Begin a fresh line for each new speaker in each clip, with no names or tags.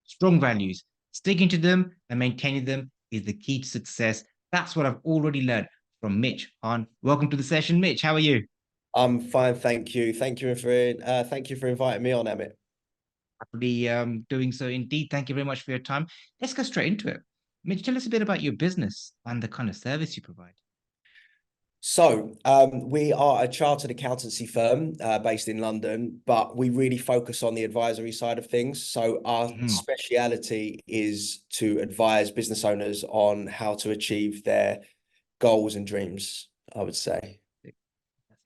strong values. Sticking to them and maintaining them is the key to success. That's what I've already learned from Mitch Hahn. Welcome to the session, Mitch. How are you?
I'm fine, thank you. Thank you for inviting me on, Emmett.
Happily doing so indeed. Thank you very much for your time. Let's go straight into it. Mitch, tell us a bit about your business and the kind of service you provide.
We are a chartered accountancy firm based in London, but we really focus on the advisory side of things. So our
Mhm.
speciality is to advise business owners on how to achieve their goals and dreams, I would say.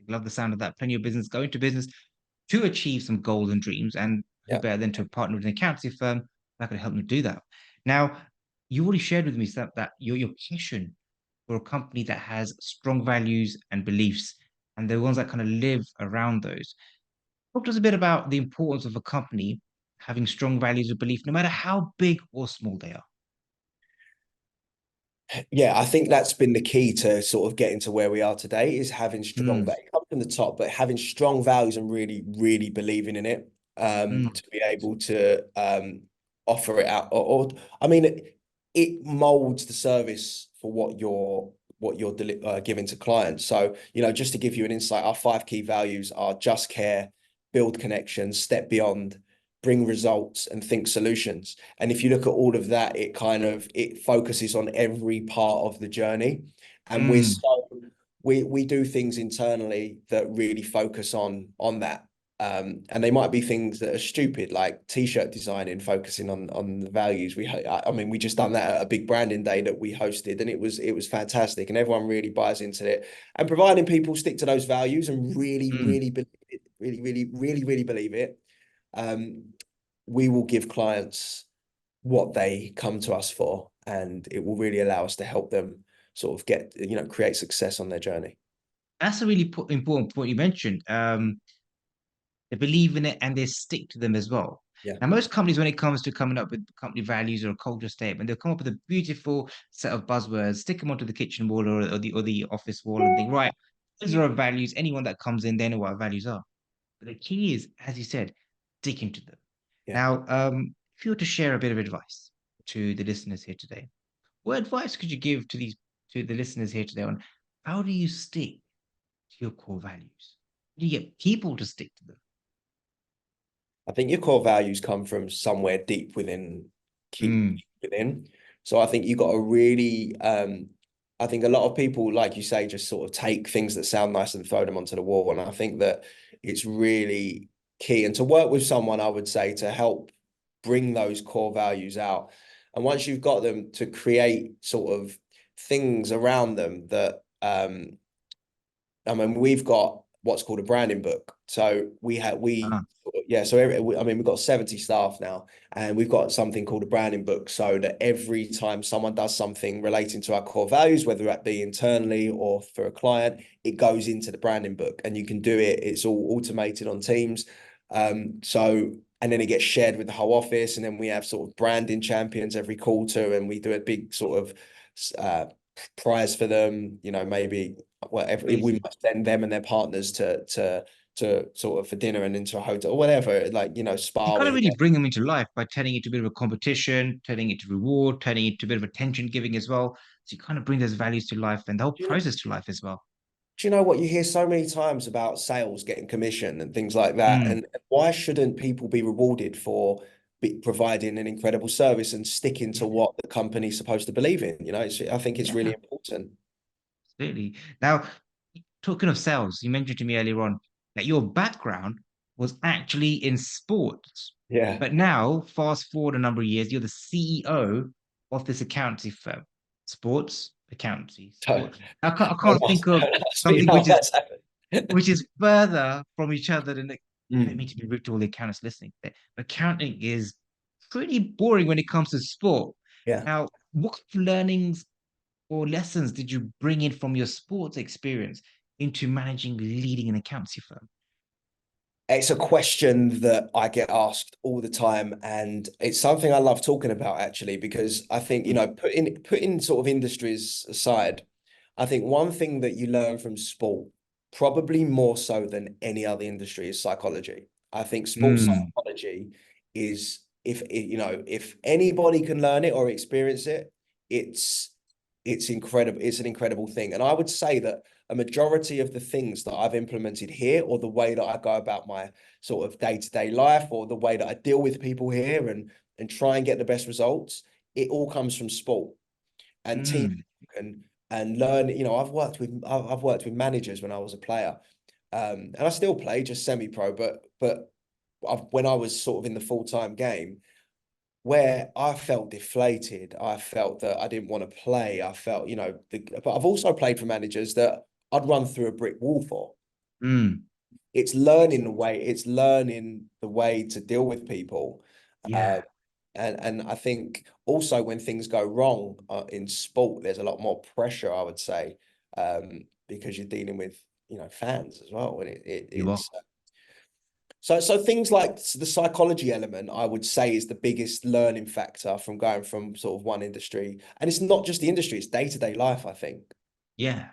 Love the sound of that. Plenty of business, go into business to achieve some goals and dreams, and who
Yeah.
better than to partner with an accountancy firm that could help them do that. Now, you already shared with me that your passion for a company that has strong values and beliefs, and the ones that kind of live around those. Talk to us a bit about the importance of a company having strong values or belief, no matter how big or small they are.
Yeah, I think that's been the key to sort of getting to where we are today is having strong
Mm,
values come from the top, but having strong values and really, really believing in it
mm,
to be able to offer it out. I mean, it molds the service for what you're giving to clients. So, just to give you an insight, our 5 key values are just care, build connections, step beyond, bring results, and think solutions. And if you look at all of that, it focuses on every part of the journey. And
mm.
we do things internally that really focus on that. And they might be things that are stupid, like t-shirt designing, focusing on the values. I mean, we just done that at a big branding day that we hosted, and it was fantastic, and everyone really buys into it. And providing people stick to those values and really,
Mm.
really believe it, really, really, really, really believe it, um, we will give clients what they come to us for, and it will really allow us to help them sort of create success on their journey.
That's a really important point you mentioned. They believe in it and they stick to them as well.
Yeah.
Now, most companies, when it comes to coming up with company values or a culture statement, they'll come up with a beautiful set of buzzwords, stick them onto the kitchen wall or the office wall, and think, right, these are our values. Anyone that comes in, they know what our values are. But the key is, as you said, sticking to them.
Yeah.
Now, if you were to share a bit of advice to the listeners here today, what advice could you give to the listeners here today on how do you stick to your core values? How do you get people to stick to them?
I think your core values come from somewhere deep within, keep
Mm,
within. So I think you got to really, I think a lot of people, like you say, just sort of take things that sound nice and throw them onto the wall. And I think that it's really key. And to work with someone, I would say, to help bring those core values out. And once you've got them, to create sort of things around them that, I mean, we've got what's called a branding book. So
ah,
yeah. So I mean, we've got 70 staff now, and we've got something called a branding book. So that every time someone does something relating to our core values, whether that be internally or for a client, it goes into the branding book, and you can do it. It's all automated on Teams. And then it gets shared with the whole office, and then we have sort of branding champions every quarter, and we do a big sort of uh, prize for them. Maybe whatever we
amazing.
must send them and their partners to sort of for dinner and into a hotel or whatever, like
You kind of
spa-ing.
really bring them into life by turning it to a bit of a competition, turning it to reward, turning it to a bit of attention giving as well. So you kind of bring those values to life and the whole
Do you know,
process to life as well.
do you know what you hear so many times about sales getting commission and things like that?
Mm,
And why shouldn't people be rewarded for providing an incredible service and sticking to
yeah,
what the company's supposed to believe in? I think it's really
yeah,
important.
absolutely. Now, talking of sales, you mentioned to me earlier on that your background was actually in sports.
Yeah.
But now, fast forward a number of years, you're the CEO of this accountancy firm. Sports, accountancy,
So,
sports. I can't think of
that's me
something
now.
which is
That's happened.
which is further from each other than I don't mean
Mm.
to be rude to all the accountants listening, but accounting is pretty boring when it comes to sport.
Yeah.
Now, what learnings or lessons did you bring in from your sports experience into managing leading an accountancy firm?
It's a question that I get asked all the time, and it's something I love talking about actually, because I think, putting sort of industries aside, I think one thing that you learn from sport, probably more so than any other industry, is psychology. I think sports
Mm,
psychology is if anybody can learn it or experience it, it's it's incredible. It's an incredible thing. And I would say that a majority of the things that I've implemented here, or the way that I go about my sort of day-to-day life, or the way that I deal with people here and try and get the best results, it all comes from sport and team
Mm,
and learn. I've worked with managers when I was a player, and I still play just semi-pro, but when I was sort of in the full-time game, where I felt deflated, I felt that I didn't want to play. I felt, but I've also played for managers that I'd run through a brick wall for.
mm,
It's learning the way to deal with people. Uh,
yeah,
and I think also when things go wrong in sport, there's a lot more pressure, I would say, because you're dealing with, fans as well. And
you are.
so things like the psychology element, I would say, is the biggest learning factor from going from sort of one industry. And it's not just the industry, it's day-to-day life, I think.
Yeah.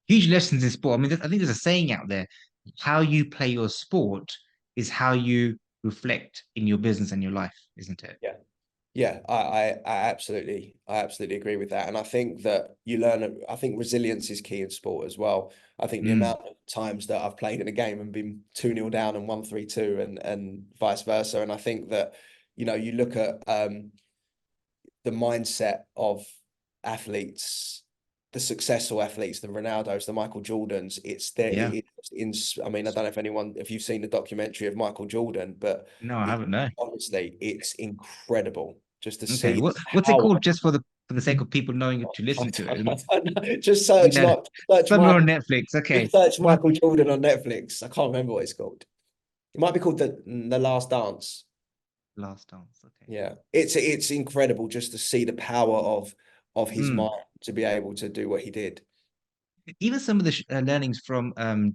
Huge lessons in sport. I mean, I think there's a saying out there: how you play your sport is how you reflect in your business and your life, isn't it?
Yeah. Yeah, I absolutely agree with that. And I think that I think resilience is key in sport as well. I think the
Mm,
amount of times that I've played in a game and been 2-0 down and won 3-2 and vice versa. And I think that, you look at the mindset of athletes, the successful athletes, the Ronaldos, the Michael Jordans. It's there.
yeah.
It's in. I mean, I don't know if you've seen the documentary of Michael Jordan, but
No, I
it
haven't. No.
honestly, it's incredible just to
Okay.
see the
What's it
power.
called? Just for the sake of people knowing to
I
listen to it.
don't know. Just
You
search
know,
like search
somewhere on
Michael.
Netflix. Okay.
Just search
What?
Michael Jordan on Netflix. I can't remember what it's called. It might be called the Last Dance.
Last dance. Okay.
Yeah, it's incredible just to see the power of his
Mm.
mind to be able to do what he did.
Even some of the learnings from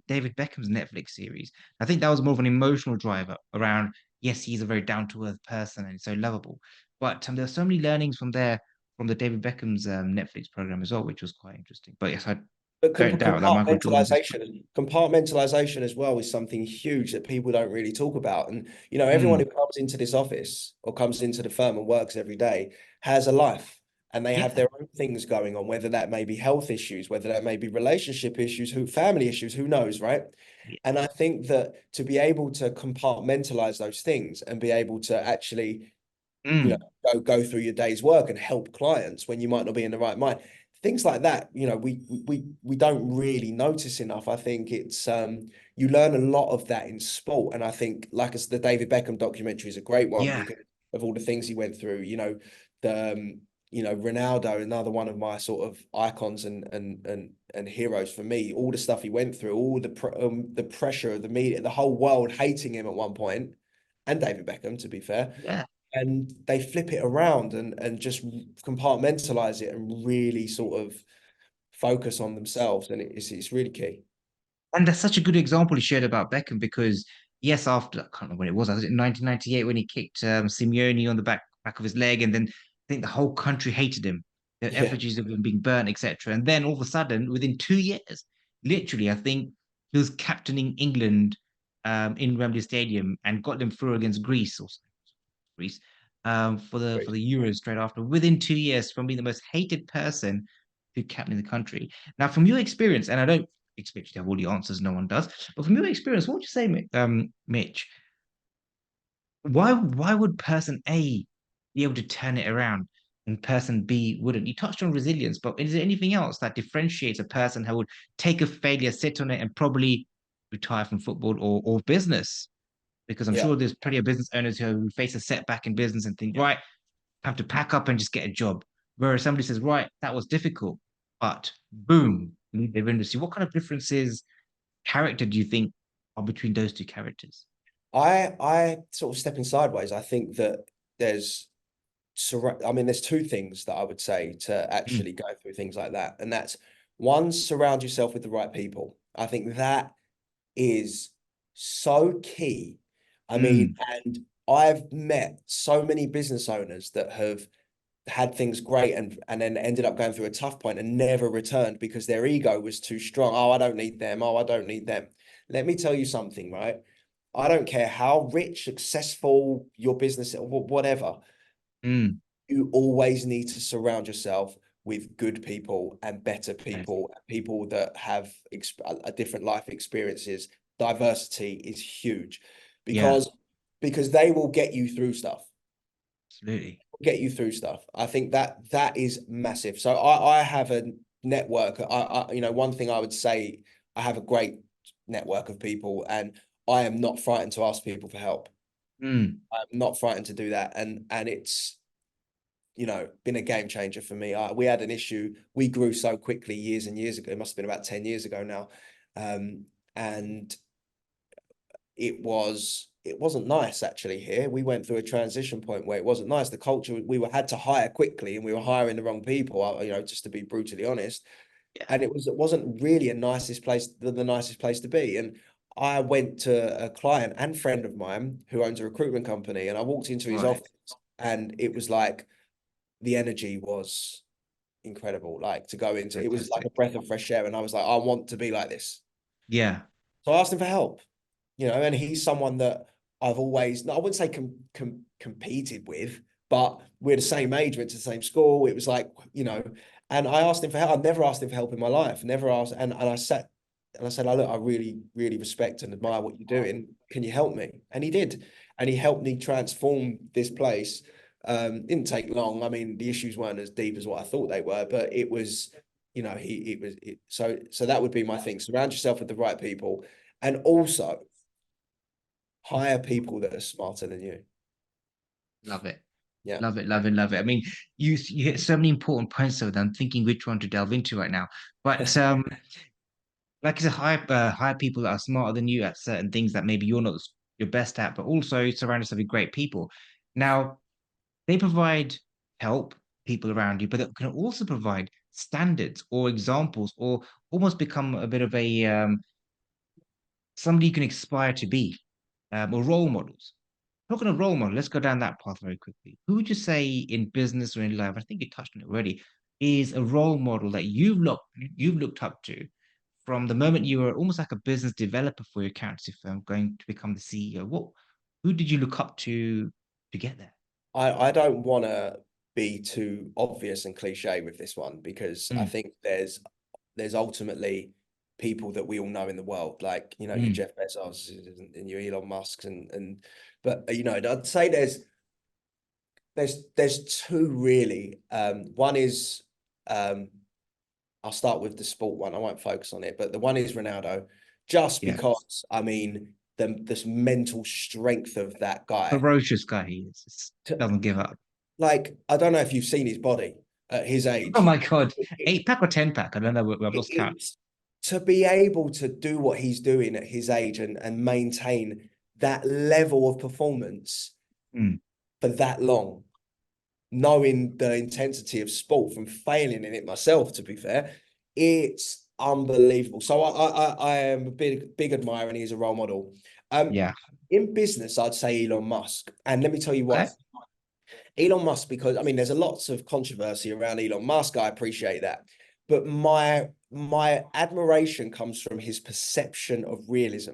David Beckham's Netflix series, I think that was more of an emotional driver around, yes, he's a very down to earth person and so lovable. But there are so many learnings from there, from the David Beckham's Netflix program as well, which was quite interesting. But yes, I
But
don't doubt that Michael Jordan's is.
compartmentalization as well is something huge that people don't really talk about. And everyone
Mm,
who comes into this office or comes into the firm and works every day has a life, and they have
yeah,
their own things going on, whether that may be health issues, whether that may be relationship issues, family issues, who knows, right?
yeah.
And I think that to be able to compartmentalize those things and be able to actually you know
Mm,
go through your day's work and help clients when you might not be in the right mind, things like that, we don't really notice enough. I think it's you learn a lot of that in sport. And I think, like, the David Beckham documentary is a great one
yeah,
because of all the things he went through. The Ronaldo, another one of my sort of icons and heroes for me. All the stuff he went through, all the pressure of the media, the whole world hating him at one point, and David Beckham, to be fair,
yeah.
and they flip it around and just compartmentalize it and really sort of focus on themselves, and it's really key.
And that's such a good example he shared about Beckham because yes, after I can't remember when it was in 1998 when he kicked Simeone on the back of his leg, and then I think the whole country hated him. The
Yeah,
effigies of him being burnt, etc. And then all of a sudden, within 2 years, literally, I think he was captaining England in Wembley Stadium and got them through against Greece or Greece for
great.
the Euros straight after. Within 2 years, from being the most hated person to captaining the country. Now, from your experience, and I don't expect you to have all the answers, no one does, but from your experience, what would you say, Mitch? Why would person A be able to turn it around and person B wouldn't? You touched on resilience, but is there anything else that differentiates a person who would take a failure, sit on it, and probably retire from football or business? Because I'm
Yeah,
sure there's plenty of business owners who face a setback in business and think, right, have to pack up and just get a job. Whereas somebody says, right, that was difficult, but boom, leave their industry. What kind of differences, character do you think are between those two characters?
I sort of stepping sideways. I think that there's I mean, there's two things that I would say to
Mm,
actually go through things like that, and that's one, surround yourself with the right people. I think that is so key. I mean,
mm,
and I've met so many business owners that have had things great and then ended up going through a tough point and never returned because their ego was too strong. Oh, I don't need them. Oh, I don't need them. Let me tell you something, right? I don't care how rich, successful your business, whatever.
Mm.
You always need to surround yourself with good people and better
Yes.
people, people that have a different life experiences. Diversity is huge
Yeah,
because they will get you through stuff.
absolutely.
Get you through stuff. I think that that is massive. So I have a network. You know, one thing I would say, I have a great network of people, and I am not frightened to ask people for help.
Mm.
I'm not frightened to do that, and it's, you know, been a game changer for me. We had an issue. We grew so quickly years and years ago. It must have been about 10 years ago now. And it wasn't nice actually here. We went through a transition point where it wasn't nice. The culture, we were had to hire quickly and we were hiring the wrong people, you know, just to be brutally honest.
Yeah.
And it wasn't really the nicest place to be. And I went to a client and friend of mine who owns a recruitment company, and I walked into his
Right.
office, and it was like the energy was incredible. Like, to go into, it was like a
Fantastic.
breath of fresh air. And I was like, I want to be like this.
Yeah.
So I asked him for help, you know, and he's someone that I've always, no, I wouldn't say competed with, but we're the same age, went to the same school. It was like, you know, and I asked him for help. I never asked him for help in my life. Never asked. And I sat and I said, oh, look, I really, really respect and admire what you're doing. Can you help me? And he did. And he helped me transform this place. Didn't take long. I mean, the issues weren't as deep as what I thought they were, but it was, you know, so that would be my thing. Surround yourself with the right people, and also hire people that are smarter than you.
Love it.
Yeah.
Love it, love it, love it. I mean, you hit so many important points there that I'm thinking which one to delve into right now. But like I said, hire people that are smarter than you at certain things that maybe you're not your best at, but also surround yourself with great people. Now, they provide help, people around you, but it can also provide standards or examples or almost become a bit of a somebody you can aspire to be, or role models. Talking of role model, let's go down that path very quickly. Who would you say in business or in life, I think you touched on it already, is a role model that you've looked up to from the moment you were almost like a business developer for your accountancy firm, going to become the CEO? Who did you look up to get there?
I don't want to be too obvious and cliche with this one, because I
Mm,
think there's ultimately people that we all know in the world, like, you know, your
mm,
Jeff Bezos and your Elon Musk's, and but you know, I'd say there's two really. One is, um I'll start with the sport one. I won't focus on it, but the one is Ronaldo, just
yeah,
because, I mean, this mental strength of that guy.
ferocious guy he is. Just
To,
doesn't give up.
like, I don't know if you've seen his body at his
Oh
age.
my God,
It,
8 pack or 10 pack? I don't know. I've lost count.
it's to be able to do what he's doing at his age, and maintain that level of performance
Mm,
for that long, knowing the intensity of sport, from failing in it myself, to be fair, it's unbelievable. So I am a big admirer, and he's a role model. Um,
yeah.
in business, I'd say Elon Musk, and let me tell you
Okay.
why. Elon Musk, because I mean, there's a lots of controversy around Elon Musk. I appreciate that, but my admiration comes from his perception of realism.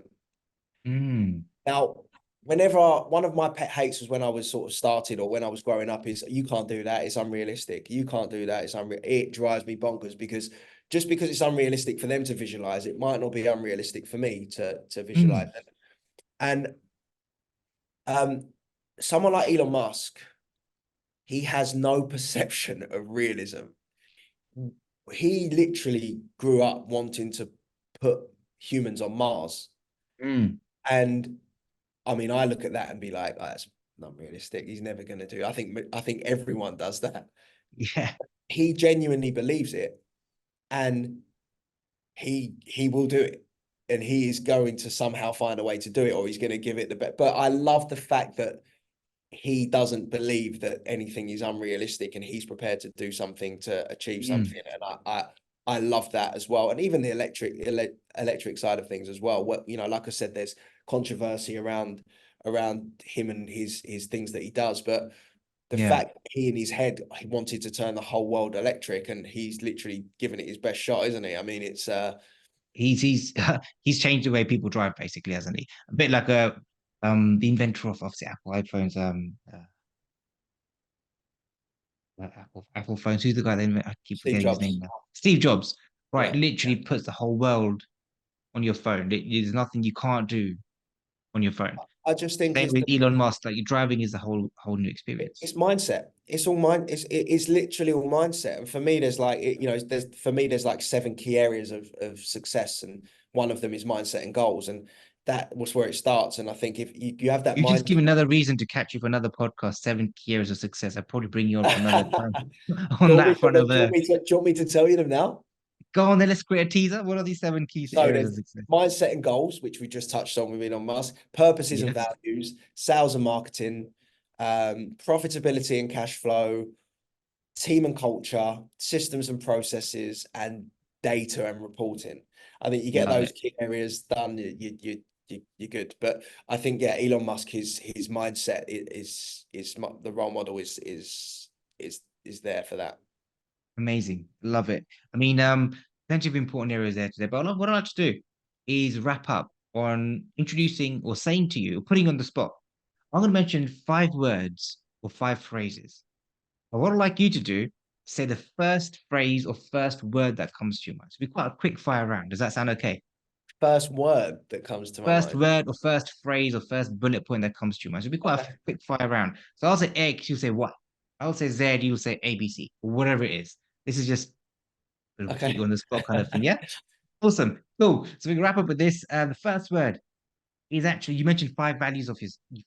Mm,
Now, whenever one of my pet hates was when I was sort of started, or when I was growing up, is, you can't do that. It's unrealistic. You can't do that. It's unreal. It drives me bonkers, because just because it's unrealistic for them to visualize, it might not be unrealistic for me to visualize
mm,
it. And um, someone like Elon Musk, he has no perception of realism. He literally grew up wanting to put humans on Mars.
mm.
And I mean, I look at that and be like, oh, that's not realistic. He's never going to do. I think everyone does that.
Yeah.
He genuinely believes it, and he will do it, and he is going to somehow find a way to do it, or he's going to give it the best. But I love the fact that he doesn't believe that anything is unrealistic, and he's prepared to do something to achieve
Mm,
something. And I love that as well. And even the electric side of things as well. What, you know, like I said, there's controversy around him and his things that he does, but the
yeah.
fact that he in his head, he wanted to turn the whole world electric, and he's literally given it his best shot, isn't he? I mean, it's
He's he's changed the way people drive, basically, hasn't he? A bit like a the inventor of obviously Apple iPhones, Apple phones. Who's the guy that I keep
Steve
forgetting his name
Jobs.
now? Steve Jobs. Right,
Yeah.
literally puts the whole world on your phone. There's nothing you can't do on your phone.
I just think
Same with Elon Musk. Like, your driving is a whole new experience.
it's mindset. It's all mind. It's literally all mindset. And for me, there's like there's like seven key areas of success, and one of them is mindset and goals, and that was where it starts. And I think if you have that
You just
mind,
give another reason to catch you for another podcast. 7 years of success. I'll probably bring you on for another
do
time
you
on
want me
that
to,
front
do
of
you want me to, do you want me to tell you them now?
Go on then. Let's create a teaser. What are these 7 key
So
areas of
there's
success?
mindset and goals, which we just touched on with Elon Musk, purposes and
Yes,
values, sales and marketing, profitability and cash flow, team and culture, systems and processes, and data and reporting. I think you get
love
those
it.
key areas done, you're good. But I think yeah, Elon Musk, his mindset the role model is there for that.
Amazing. Love it. I mean, plenty of important areas there today. But what I'd like to do is wrap up on introducing or saying to you, or putting you on the spot. I'm going to mention 5 words or 5 phrases. And what I'd like you to do, say the first phrase or first word that comes to your mind. So it'll be quite a quick fire round. Does that sound okay?
First word that comes to my
First
mind.
word or first phrase or first bullet point that comes to your mind. So it'll be quite a
Okay.
quick fire round. So I'll say X, you say what? I'll say Z, you'll say ABC, or whatever it is. This is just to put you
Okay.
on the spot kind of thing. Yeah. Awesome. Cool. So we can wrap up with this. The first word is actually, you mentioned 5 values of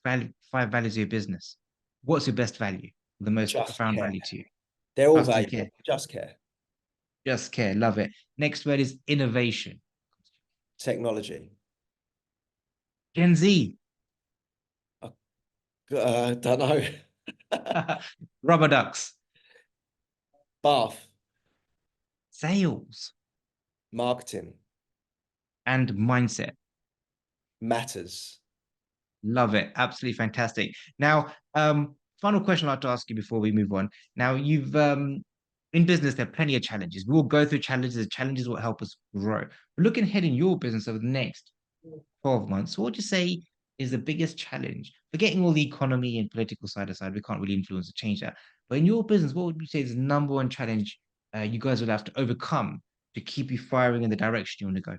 5 values of your business. What's your best value? The most
Just
profound
care.
value to you?
They're all
Trust and care.
valuable. Just care.
Just care. Love it. Next word is innovation.
Technology.
Gen Z.
Don't know.
Rubber ducks.
Bath.
Sales.
Marketing.
And mindset.
Matters.
Love it. Absolutely fantastic. Now, final question I'd like to ask you before we move on. Now, you've in business, there are plenty of challenges. We'll go through challenges. The challenges will help us grow. But looking ahead in your business over the next 12 months, what would you say is the biggest challenge? Forgetting all the economy and political side aside, we can't really influence or change that. But in your business, what would you say is the number one challenge you guys would have to overcome to keep you firing in the direction you want to go?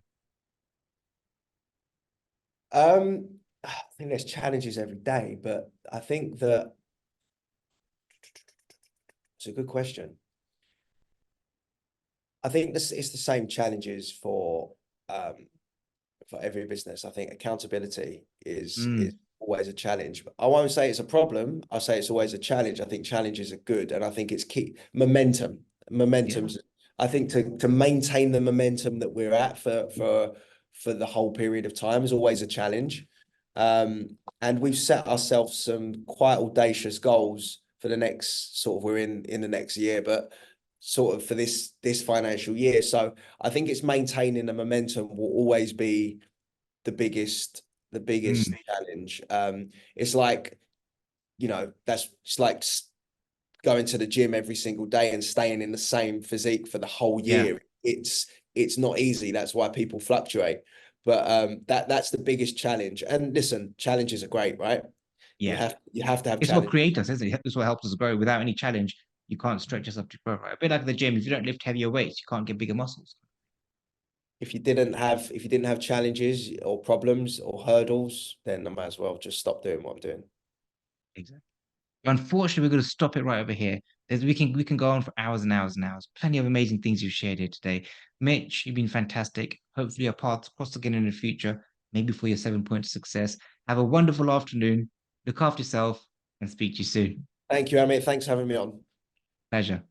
I think there's challenges every day, but I think that it's a good question. I think this it's the same challenges for every business. I think accountability is
Mm,
always a challenge. I won't say it's a problem. I'll say it's always a challenge. I think challenges are good, and I think it's key momentum.
yeah.
Momentum's. I think to maintain the momentum that we're at for the whole period of time is always a challenge. And we've set ourselves some quite audacious goals for the next sort of we're in the next year, but sort of for this financial year. So I think it's maintaining the momentum will always be the biggest
Mm,
challenge. It's like, that's it's like going to the gym every single day and staying in the same physique for the whole
yeah.
year. It's not easy. That's why people fluctuate. But that's the biggest challenge. And listen, challenges are great, right? You
Yeah.
have you have to have
It's what
challenges.
creates us, isn't it? It's what helps us grow. Without any challenge, you can't stretch yourself to grow. Right? A bit like the gym. If you don't lift heavier weights, you can't get bigger muscles.
If you didn't have challenges or problems or hurdles, then I might as well just stop doing what I'm doing.
Exactly. Unfortunately, we're going to stop it right over here. We can go on for hours and hours and hours. Plenty of amazing things you've shared here today. Mitch, you've been fantastic. Hopefully our paths cross again in the future, maybe for your 7 points of success. Have a wonderful afternoon. Look after yourself and speak to you soon.
Thank you, Amit. Thanks for having me on.
Pleasure.